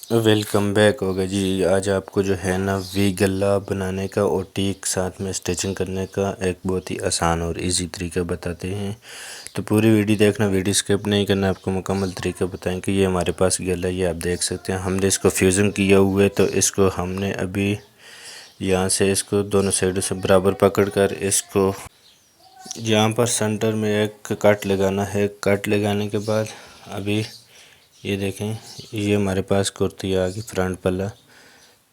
Welcome back होगा जी। आज आपको जो है ना वी गला बनाने का और टीक साथ में स्टिचिंग करने का एक बहुत ही आसान और इजी तरीका बताते हैं। तो पूरी वीडियो देखना, वीडियो स्किप नहीं करना, आपको मुकम्मल तरीका बताएंगे। ये हमारे पास गला, ये आप देख सकते हैं। हमने इसको फ्यूज़न किया हुआ है, तो इसको हमने अभी यहाँ से इसको दोनों साइडों से बराबर पकड़ कर इसको यहाँ पर सेंटर में एक कट लगाना है। कट लगाने के बाद अभी ये देखें, ये हमारे पास कुर्ती आ गई फ्रंट पल्ला,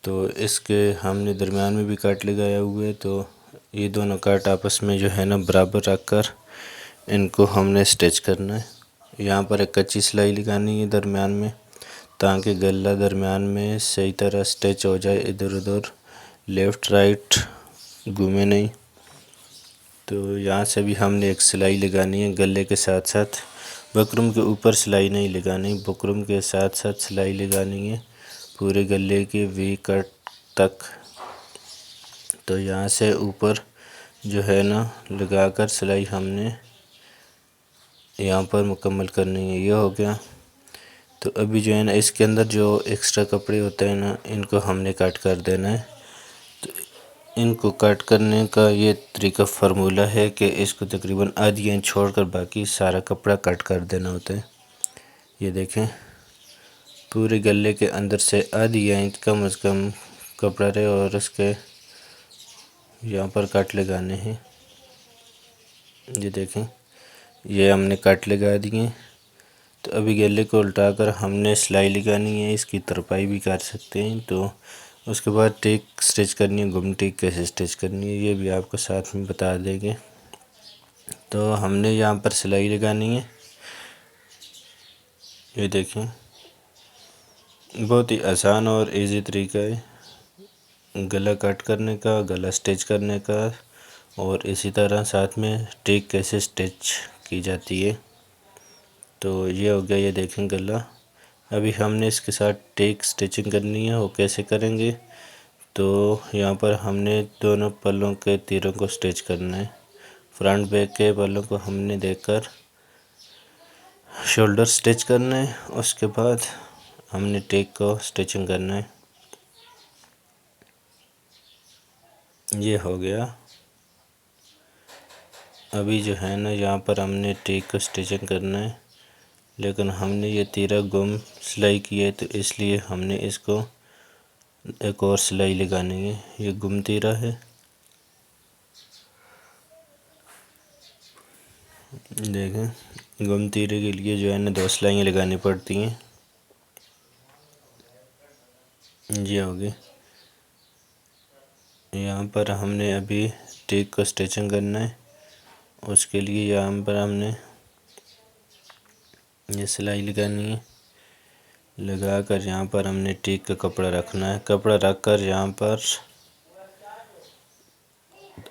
तो इसके हमने दरमियान में भी कट लगाया हुआ है। तो ये दोनों कट आपस में जो है ना बराबर रख कर इनको हमने स्टिच करना है। यहाँ पर एक कच्ची सिलाई लगानी है दरमियान में, ताकि गला दरमियान में सही तरह स्टिच हो जाए, इधर उधर लेफ़्ट राइट घूमे नहीं। तो यहाँ से भी हमने एक सिलाई लगानी है गले के साथ साथ। बकरम के ऊपर सिलाई नहीं लगानी, बकरम के साथ साथ सिलाई लगानी है पूरे गले के वी कट तक। तो यहाँ से ऊपर जो है ना लगाकर सिलाई हमने यहाँ पर मुकम्मल करनी है। ये हो गया। तो अभी जो है ना इसके अंदर जो एक्स्ट्रा कपड़े होते हैं ना, इनको हमने कट कर देना है। तो इनको कट करने का ये तरीका फार्मूला है कि इसको तकरीबन आधी इंच छोड़कर बाकी सारा कपड़ा कट कर देना होता है। ये देखें, पूरे गले के अंदर से आधी इंच कम से कम कपड़ा रहे और इसके यहाँ पर कट लगाने हैं। ये देखें, ये हमने कट लगा दिए। तो अभी गले को उल्टाकर हमने सिलाई लगानी है, इसकी तरपाई भी कर सकते हैं। तो उसके बाद टेक स्टिच करनी है। गुम टेक कैसे स्टिच करनी है ये भी आपको साथ में बता देंगे। तो हमने यहाँ पर सिलाई लगानी है। ये देखें, बहुत ही आसान और इजी तरीका है गला कट करने का, गला स्टिच करने का, और इसी तरह साथ में टेक कैसे स्टिच की जाती है। तो ये हो गया। ये देखें गला। अभी हमने इसके साथ टेक स्टिचिंग करनी है। वो कैसे करेंगे, तो यहाँ पर हमने दोनों पल्लों के तीरों को स्टिच करना है। फ्रंट बैक के पल्लों को हमने देकर शोल्डर स्टिच करना है। उसके बाद हमने टेक को स्टिचिंग करना है। ये हो गया। अभी जो है ना यहाँ पर हमने टेक को स्टिचिंग करना है, लेकिन हमने ये तीरा गुम सिलाई की है, तो इसलिए हमने इसको एक और सिलाई लगानी है। ये गुम तीरा है। देखें, गुम तीरे के लिए जो है ना 2 सिलाइयाँ लगानी पड़ती हैं। ये होगी। यहाँ पर हमने अभी टेक को स्टिचिंग करना है। उसके लिए यहाँ पर हमने ये सिलाई लगानी है। लगाकर यहाँ पर हमने टेक का कपड़ा रखना है। कपड़ा रखकर यहाँ पर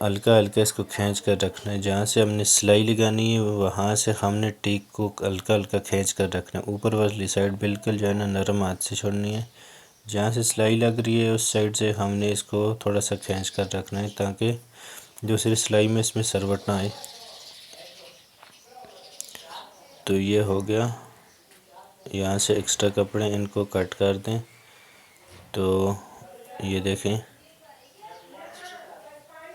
हल्का हल्का इसको खींच कर रखना है। जहाँ से हमने सिलाई लगानी है वहाँ से हमने टेक को हल्का हल्का खींच कर रखना है। ऊपर वाली साइड बिल्कुल जो है ना नरम हाथ से छोड़नी है। जहाँ से सिलाई लग रही है उस साइड से हमने इसको थोड़ा सा खींच कर रखना है, ताकि दूसरी सिलाई में इसमें सरवट ना आए। तो ये हो गया। यहाँ से एक्स्ट्रा कपड़े इनको कट कर दें। तो ये देखें,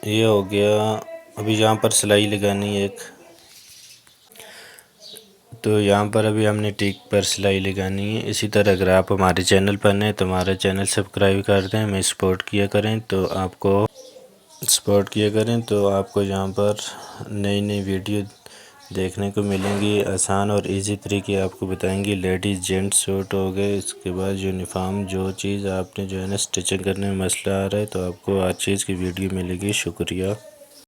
ये हो गया। अभी यहाँ पर सिलाई लगानी है एक। तो यहाँ पर अभी हमने टेक पर सिलाई लगानी है। इसी तरह अगर आप हमारे चैनल पर नए तो हमारा चैनल सब्सक्राइब कर दें, हमें सपोर्ट किया करें। तो आपको यहाँ पर नई नई वीडियो देखने को मिलेंगी। आसान और इजी तरीके आपको बताएंगे। लेडीज़ जेंट्स सूट हो गए, इसके बाद यूनिफॉर्म, जो चीज़ आपने जो है ना स्टिचिंग करने में मसला आ रहा है, तो आपको हर चीज़ की वीडियो मिलेगी। शुक्रिया।